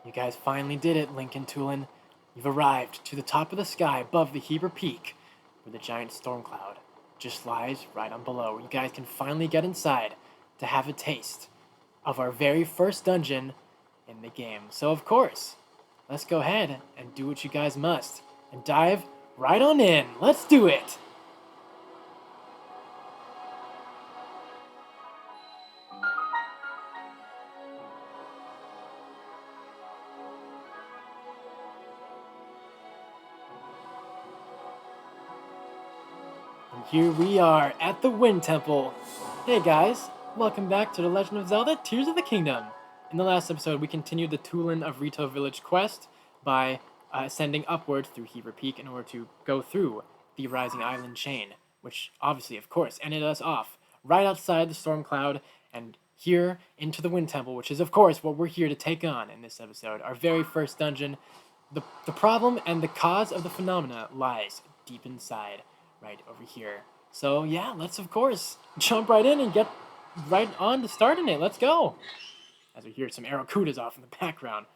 You guys finally did it, Link and Tulin. You've arrived to the top of the sky above the Hebra Peak, where the giant storm cloud just lies right on below. You guys can finally get inside to have a taste of our very first dungeon in the game. So, of course, let's go ahead and do what you guys must and dive right on in. Let's do it! And here we are at the Wind Temple. Hey guys, welcome back to The Legend of Zelda Tears of the Kingdom. In the last episode, we continued the Tulin of Rito Village quest by ascending upwards through Hebra Peak in order to go through the Rising Island chain, which obviously, of course, ended us off right outside the storm cloud and here into the Wind Temple, which is, of course, what we're here to take on in this episode. Our very first dungeon. The problem and the cause of the phenomena lies deep inside, right over here. So yeah, let's of course jump right in and get right on to starting it. Let's go. As we hear some Aracudas off in the background.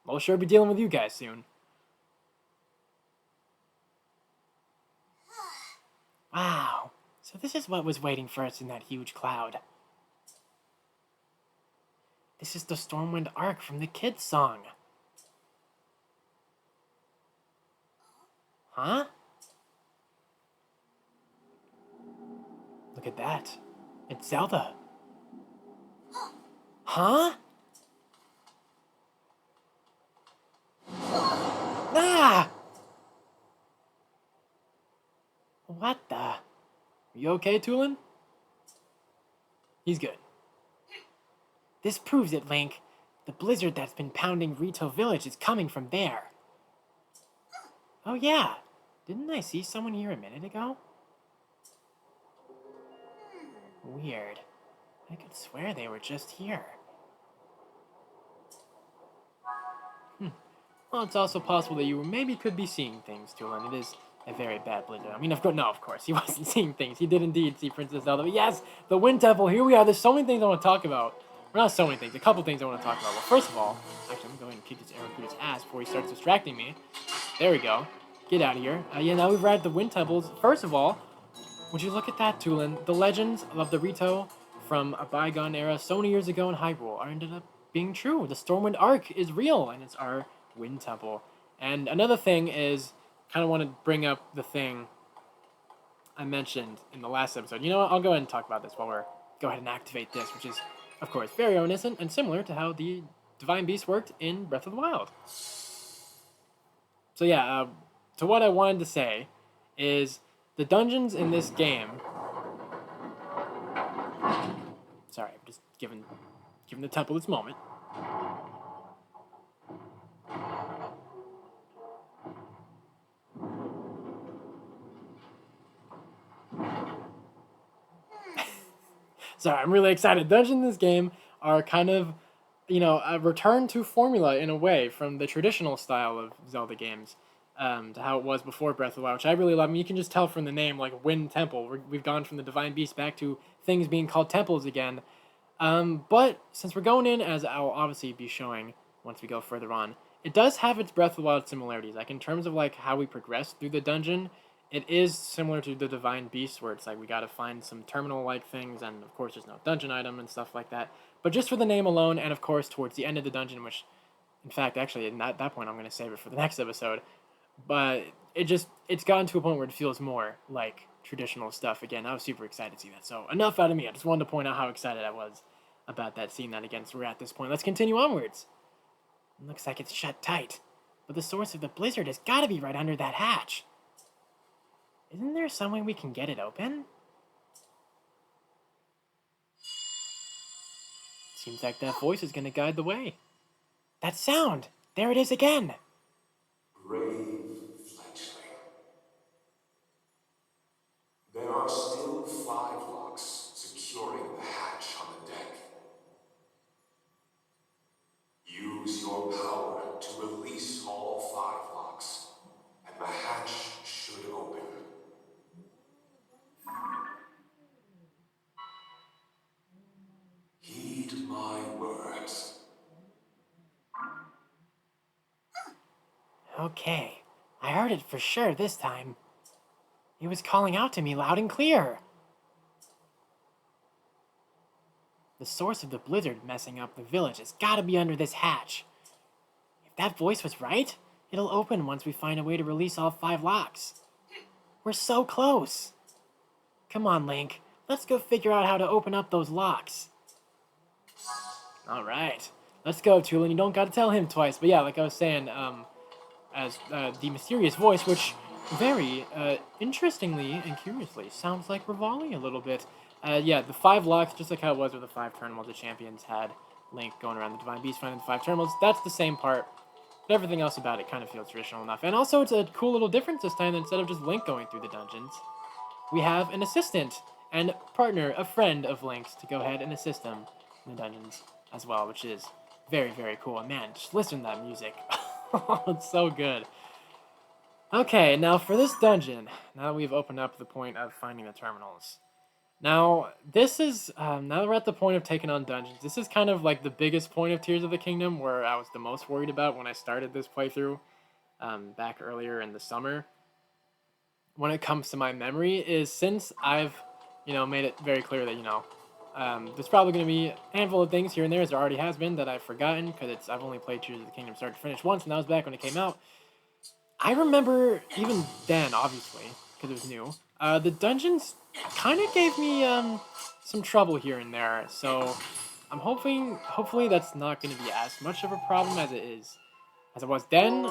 We'll sure be dealing with you guys soon. Wow. So this is what was waiting for us in that huge cloud. This is the Stormwind Arc from the kids' song. Huh? Look at that. It's Zelda. Huh? Ah! What the? Are you okay, Tulin? He's good. This proves it, Link. The blizzard that's been pounding Rito Village is coming from there. Oh yeah. Didn't I see someone here a minute ago? Weird. I could swear they were just here. Well, it's also possible that you maybe could be seeing things, Tulin. It is a very bad blizzard. I mean, of course, he wasn't seeing things. He did indeed see Princess Zelda. But yes, the Wind Temple, here we are. There's so many things I want to talk about. Well, not so many things, a couple things I want to talk about. Well, first of all, actually, I'm going to go ahead and kick this Aracuda's ass before he starts distracting me. There we go. Get out of here. Yeah, now we've arrived at the Wind Temples. First of all, would you look at that, Tulin? The legends of the Rito from a bygone era so many years ago in Hyrule are ended up being true. The Stormwind Arc is real, and it's our Wind Temple. And another thing is, kind of want to bring up the thing I mentioned in the last episode. You know what? I'll go ahead and talk about this while we're go ahead and activate this, which is, of course, very innocent and similar to how the Divine Beast worked in Breath of the Wild. So yeah, to what I wanted to say is the dungeons in this game. Sorry, I'm just giving the temple its moment. Sorry, I'm really excited. Dungeons in this game are kind of, a return to formula in a way from the traditional style of Zelda games to how it was before Breath of the Wild, which I really love. I mean, you can just tell from the name, like Wind Temple. We've gone from the Divine Beast back to things being called temples again. But since we're going in, as I'll obviously be showing once we go further on, it does have its Breath of the Wild similarities. Like in terms of like how we progress through the dungeon, it is similar to the Divine Beast, where it's like we got to find some terminal-like things, and of course there's no dungeon item and stuff like that. But just for the name alone, and of course towards the end of the dungeon, which, in fact, actually at that point I'm going to save it for the next episode. But it's gotten to a point where it feels more like traditional stuff again. I was super excited to see that. So enough out of me. I just wanted to point out how excited I was about that, seeing that again. So we're at this point. Let's continue onwards. It looks like it's shut tight, but the source of the blizzard has got to be right under that hatch. Isn't there some way we can get it open? Seems like that voice is going to guide the way. That sound! There it is again! Brave fledgling. There are still 5 locks securing the hatch on the deck. Use your power to release all 5 locks, and the hatch should open. Heed my words. Okay, I heard it for sure this time. It was calling out to me loud and clear. The source of the blizzard messing up the village has got to be under this hatch. If that voice was right, it'll open once we find a way to release all 5 locks. We're so close. Come on, Link. Let's go figure out how to open up those locks. Alright. Let's go, Tulin. You don't gotta tell him twice. But yeah, like I was saying, as the mysterious voice, which very interestingly and curiously sounds like Rivali a little bit. Yeah, the 5 locks, just like how it was with the 5 tournaments the champions had Link going around the Divine Beast finding the 5 tournaments. That's the same part. But everything else about it kind of feels traditional enough. And also, it's a cool little difference this time. Instead of just Link going through the dungeons, we have an assistant and partner, a friend of Link's, to go ahead and assist him in the dungeons as well, which is very, very cool. And man, just listen to that music. It's so good. Okay, now for this dungeon, now that we've opened up the point of finding the terminals. Now, this is, now that we're at the point of taking on dungeons, this is kind of like the biggest point of Tears of the Kingdom, where I was the most worried about when I started this playthrough back earlier in the summer. When it comes to my memory, is since I've, made it very clear that, there's probably going to be a handful of things here and there, as there already has been, that I've forgotten, because I've only played Tears of the Kingdom start to finish once, and that was back when it came out. I remember, even then, obviously, because it was new, the dungeons kind of gave me some trouble here and there, so I'm hopefully that's not going to be as much of a problem as it was then,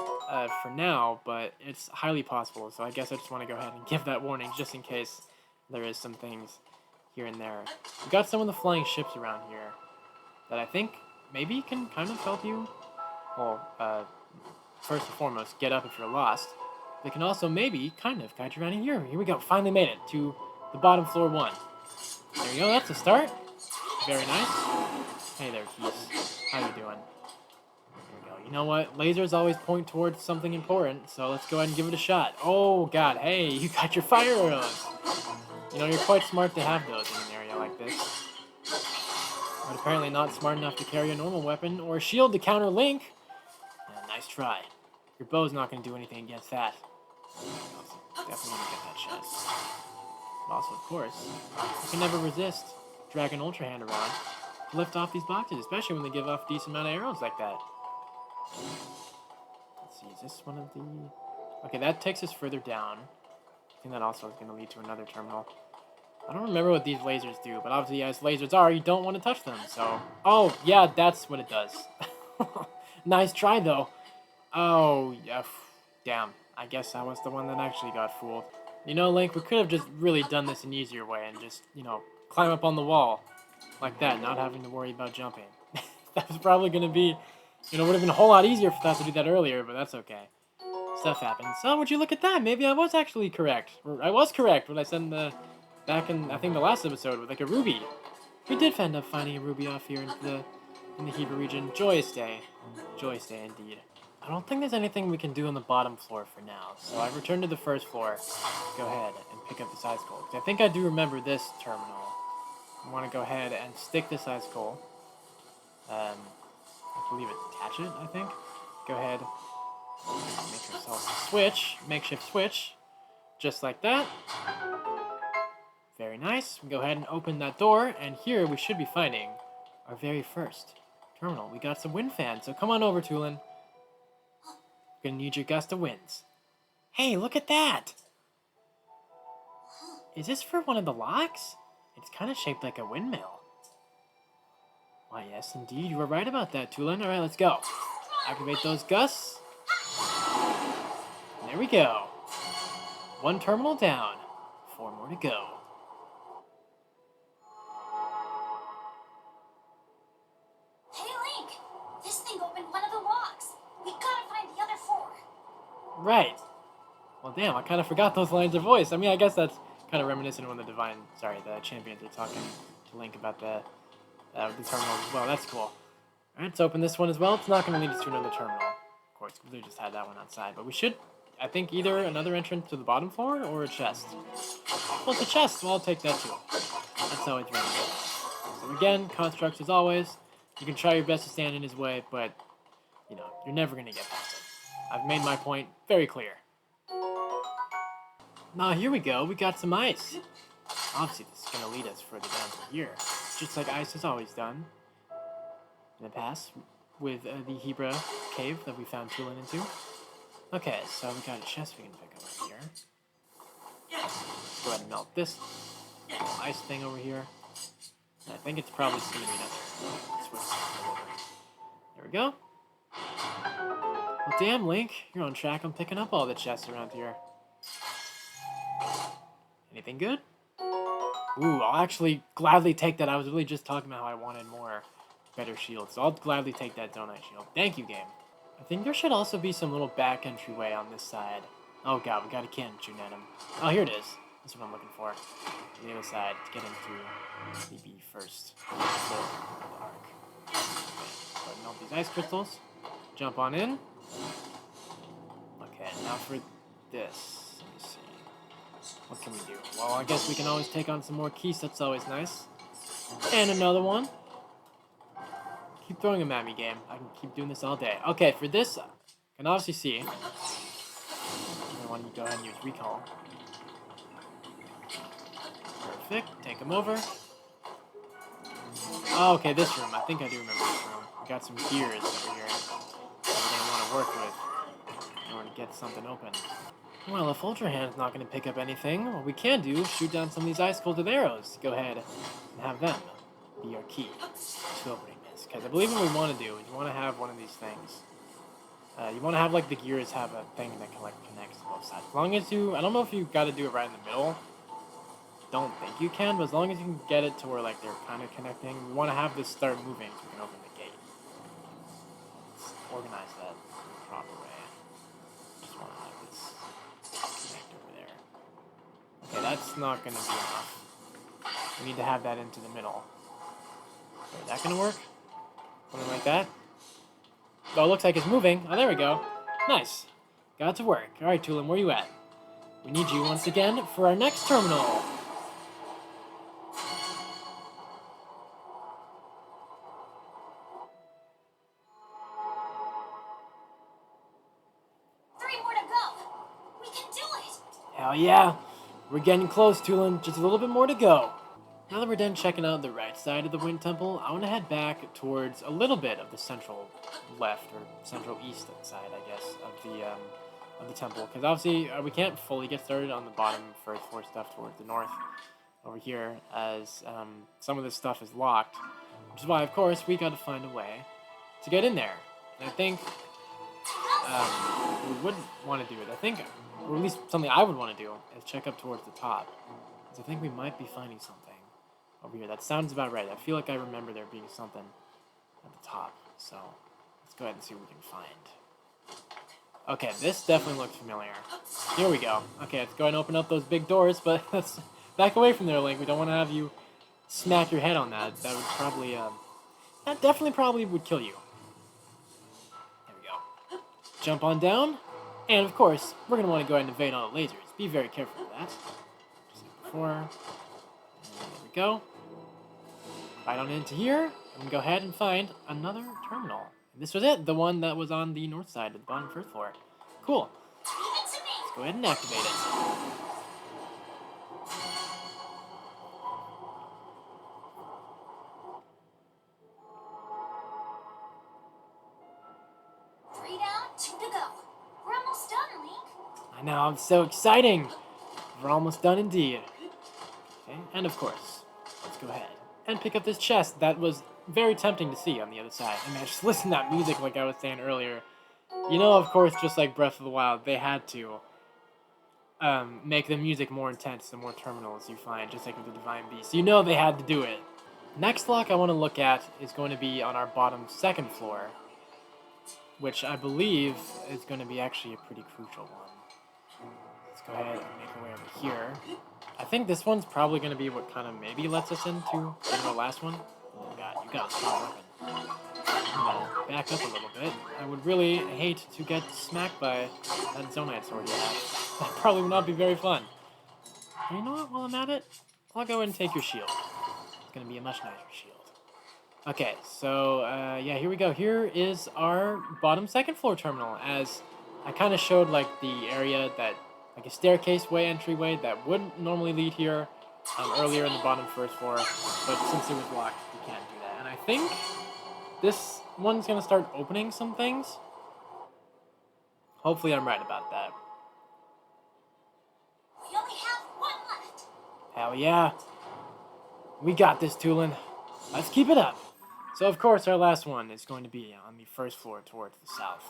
for now, but it's highly possible, so I guess I just want to go ahead and give that warning, just in case there is some things here and there. We've got some of the flying ships around here that I think maybe can kind of help you, well, first and foremost, get up if you're lost. They can also maybe kind of guide you around in here. Here we go, finally made it to the bottom floor 1. There we go, that's the start. Very nice. Hey there, Keys. How you doing? You know what? Lasers always point towards something important, so let's go ahead and give it a shot. Oh, God. Hey, you got your fire arrows. You're quite smart to have those in an area like this. But apparently not smart enough to carry a normal weapon or a shield to counter Link. Yeah, nice try. Your bow's not going to do anything against that. Definitely want to get that chest. But also, of course, you can never resist dragging Ultra Hand around to lift off these boxes, especially when they give off a decent amount of arrows like that. Let's see, is this one of the... Okay, that takes us further down. I think that also is going to lead to another terminal. I don't remember what these lasers do, but obviously as lasers are, you don't want to touch them, so... Oh, yeah, that's what it does. Nice try, though. Oh, yeah, damn. I guess I was the one that actually got fooled. Link, we could have just really done this an easier way and just, climb up on the wall like that, not having to worry about jumping. That was probably going to be... would have been a whole lot easier if I had to do that earlier, but that's okay. Stuff happens. So, would you look at that? Maybe I was actually correct. I was correct when I said back in, I think, the last episode with, like, a ruby. We did end up finding a ruby off here in the Hebra region. Joyous day. Joyous day, indeed. I don't think there's anything we can do on the bottom floor for now, so I returned to the first floor. Go ahead and pick up the side skull. I think I do remember this terminal. I want to go ahead and stick the side skull. I believe attach it, I think. Go ahead. Make yourself a switch. Makeshift switch. Just like that. Very nice. We go ahead and open that door, and here we should be finding our very first terminal. We got some wind fans, so come on over, Tulin. Gonna need your gust of winds. Hey, look at that! Is this for one of the locks? It's kind of shaped like a windmill. Why, yes, indeed. You were right about that, Tulin. Alright, let's go. Activate those gusts. There we go. 1 terminal down. 4 more to go. Hey, Link! This thing opened one of the locks. We gotta find the other 4. Right. Well, damn, I kind of forgot those lines of voice. I mean, I guess that's kind of reminiscent of when the champions are talking to Link about the terminals as well. That's cool. Alright, let's open this one as well. It's not going to lead us to another terminal. Of course, we just had that one outside. But we should, I think, either another entrance to the bottom floor or a chest. Well, it's a chest, so I'll take that too. That's always really good. So again, constructs as always. You can try your best to stand in his way, but, you're never going to get past it. I've made my point very clear. Now here we go, we got some ice. Obviously this is going to lead us further down to here, just like ice has always done in the past with the Hebra cave that we found Tulin into. Okay, so we got a chest we can pick up over here. Let's go ahead and melt this ice thing over here. I think it's probably just going to be another switch. There we go. Well, damn, Link, you're on track on picking up all the chests around here. Anything good? Ooh, I'll actually gladly take that. I was really just talking about how I wanted more better shields, so I'll gladly take that donut shield. Thank you, game. I think there should also be some little back entryway on this side. Oh god, we got a cannon shooting at him. Oh, here it is. That's what I'm looking for. The other side to get into the first floor of the arc. Okay, go ahead and melt these ice crystals. Jump on in. Okay, now for this. Let me see. What can we do? Well, I guess we can always take on some more keys. That's always nice. And another one. Keep throwing them at me, game. I can keep doing this all day. Okay, for this, I can obviously see. I want you to go ahead and use recall. Perfect. Take them over. Oh, okay, this room. I think I do remember this room. We got some gears over here that we're going to want to work with in order to get something open. Well, if Ultra Hand's not going to pick up anything, what we can do is shoot down some of these ice cold arrows. Go ahead and have them be our key to opening this. Because I believe what we want to do is you want to have one of these things. You want to have, like, the gears have a thing that connects to both sides. As long as you... I don't know if you got to do it right in the middle. Don't think you can, but as long as you can get it to where, like, they're kind of connecting, we want to have this start moving so we can open the gate. Let's organize that in the proper way. Just want to have this connect over there. Okay, that's not going to be enough. We need to have that into the middle. Okay, is that going to work? Something like that? Oh, it looks like it's moving. Oh, there we go. Nice. Got it to work. Alright, Tulin, where you at? We need you once again for our next terminal. Hell yeah. We're getting close, Tulin. Just a little bit more to go. Now that we're done checking out the right side of the Wind Temple, I want to head back towards a little bit of the central left, or central east side, I guess, of the temple. Because obviously, we can't fully get started on the bottom first floor stuff towards the north over here, as some of this stuff is locked. Which is why, of course, we got to find a way to get in there. And I think we would want to do it. I think, or at least something I would want to do, is check up towards the top. Because I think we might be finding something over here. That sounds about right. I feel like I remember there being something at the top. So let's go ahead and see what we can find. Okay, this definitely looks familiar. Here we go. Okay, let's go ahead and open up those big doors, but let's back away from there, Link. We don't want to have you smack your head on that. That would probably, that definitely probably would kill you. There we go. Jump on down. And, of course, we're going to want to go ahead and evade all the lasers. Be very careful with that. Just like before. And there we go. Right on into here. And go ahead and find another terminal. And this was it. The one that was on the north side of the bottom first floor. Cool. Let's go ahead and activate it. I know, I'm so exciting! We're almost done indeed. Okay, and of course, let's go ahead and pick up this chest that was very tempting to see on the other side. I mean, just listen to that music like I was saying earlier. You know, of course, just like Breath of the Wild, they had to make the music more intense the more terminals you find, just like with the Divine Beast. You know they had to do it. Next lock I want to look at is going to be on our bottom second floor, which I believe is going to be actually a pretty crucial one. Let's go ahead and make our way over here. I think this one's probably going to be what kind of maybe lets us into the last one. Oh god, you got a small weapon. Back up a little bit. I would really hate to get smacked by that Zonite sword you have. That probably would not be very fun. And you know what, while I'm at it, I'll go ahead and take your shield. It's going to be a much nicer shield. Okay, so, yeah, here we go. Here is our bottom second floor terminal, as I kind of showed like the area that, like a staircase way entryway that would normally lead here earlier in the bottom first floor, but since it was locked, we can't do that. And I think this one's gonna start opening some things. Hopefully I'm right about that. We only have one left. Hell yeah. We got this, Tulin. Let's keep it up. So of course our last one is going to be on the first floor towards the south.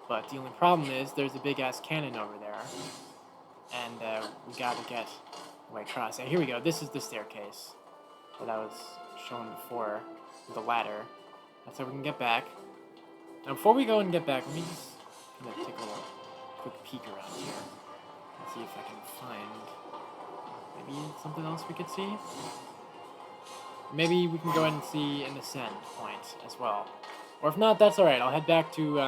But the only problem is there's a big ass cannon over there. And we gotta get right across. And here we go. This is the staircase that I was showing before with the ladder. That's how we can get back. Now before we go and get back, let me just kind of take a little quick peek around here and see if I can find maybe something else we could see. Maybe we can go ahead and see an ascend point as well. Or if not, that's alright. I'll head back to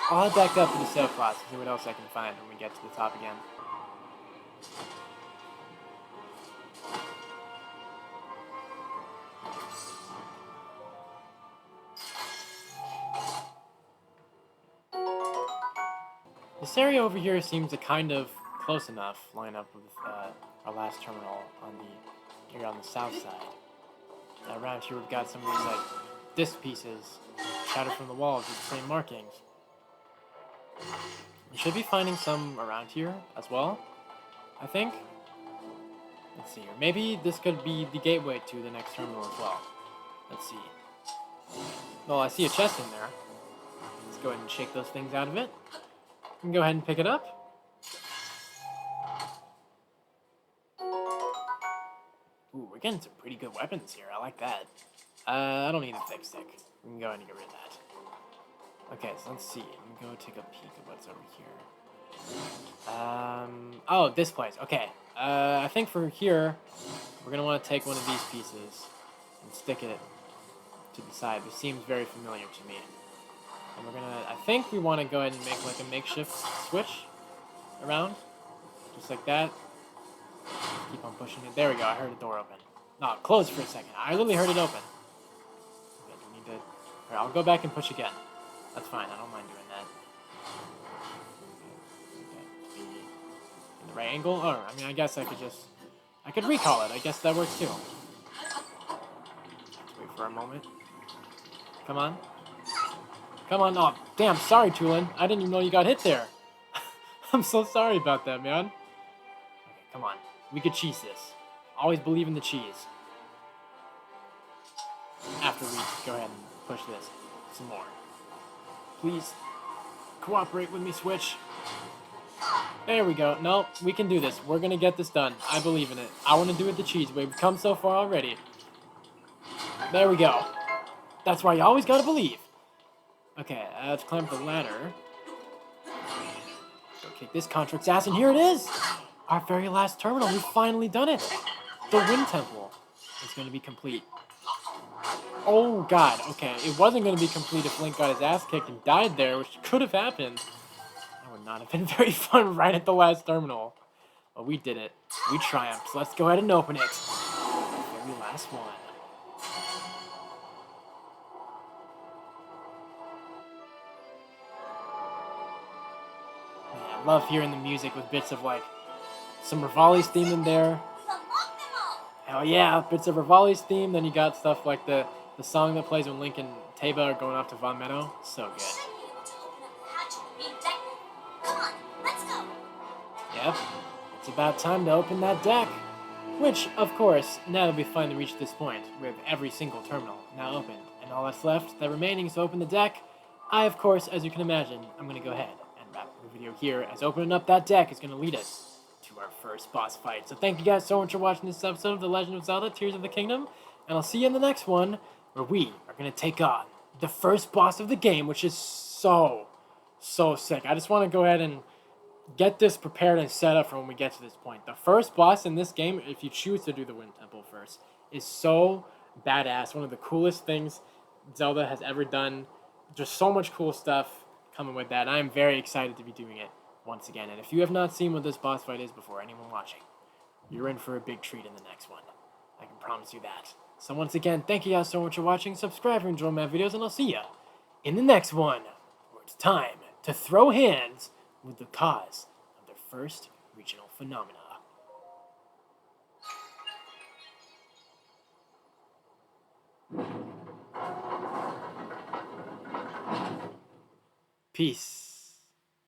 I'll head back up to the sail class and see what else I can find when we get to the top again. This area over here seems to kind of close enough line up with our last terminal on the area on the south side. Around here we've got some of these like disc pieces shattered from the walls with the same markings. We should be finding some around here as well, I think. Let's see here. Maybe this could be the gateway to the next terminal as well. Let's see. Well, I see a chest in there. Let's go ahead and shake those things out of it. We can go ahead and pick it up. Ooh, we're getting some pretty good weapons here. I like that. I don't need a thick stick. We can go ahead and get rid of that. Okay, so let's see. Let me go take a peek at what's over here. Oh, this place. Okay. I think for here, we're going to want to take one of these pieces and stick it to the side. This seems very familiar to me. And we're going to, I think we want to go ahead and make like a makeshift switch around. Just like that. Keep on pushing it. There we go. I heard a door open. No, closed for a second. I literally heard it open. Okay, do we need to... Here, I'll go back and push again. That's fine. I don't mind doing that. Okay. In the right angle? Oh, I mean, I guess I could just... I could recall it. I guess that works too. Let's wait for a moment. Come on. Come on. Oh, damn. Sorry, Tulin. I didn't even know you got hit there. I'm so sorry about that, man. Okay, come on. We could cheese this. Always believe in the cheese. After we go ahead and push this some more. Please cooperate with me, Switch. There we go. No, we can do this. We're going to get this done. I believe in it. I want to do it the cheese way. We've come so far already. There we go. That's why you always got to believe. Okay, let's climb the ladder. Go kick this contract's ass, and here it is! Our very last terminal. We've finally done it. The Wind Temple is going to be complete. Oh, God. Okay, it wasn't going to be complete if Link got his ass kicked and died there, which could have happened. That would not have been very fun right at the last terminal. But we did it. We triumphed. So let's go ahead and open it. The very last one. Man, I love hearing the music with bits of, like, some Rivali's theme in there. Hell yeah, bits of Rivali's theme. Then you got stuff like the song that plays when Link and Teba are going off to Von Meadow. So good. Come on, let's go. Yep, it's about time to open that deck. Which, of course, now that we've finally reached this point, with every single terminal now opened, and all that's left, that remaining is to open the deck, I, of course, as you can imagine, I'm going to go ahead and wrap up the video here, as opening up that deck is going to lead us to our first boss fight. So thank you guys so much for watching this episode of The Legend of Zelda Tears of the Kingdom, and I'll see you in the next one, where we are going to take on the first boss of the game, which is so sick. I just want to go ahead and get this prepared and set up for when we get to this point. The first boss in this game, if you choose to do the Wind Temple first, is so badass. One of the coolest things Zelda has ever done. Just so much cool stuff coming with that. I am very excited to be doing it once again. And if you have not seen what this boss fight is before, anyone watching, you're in for a big treat in the next one. I can promise you that. So once again, thank you guys so much for watching. Subscribe and enjoy my videos, and I'll see ya in the next one, where it's time to throw hands with the cause of their first regional phenomena. Peace.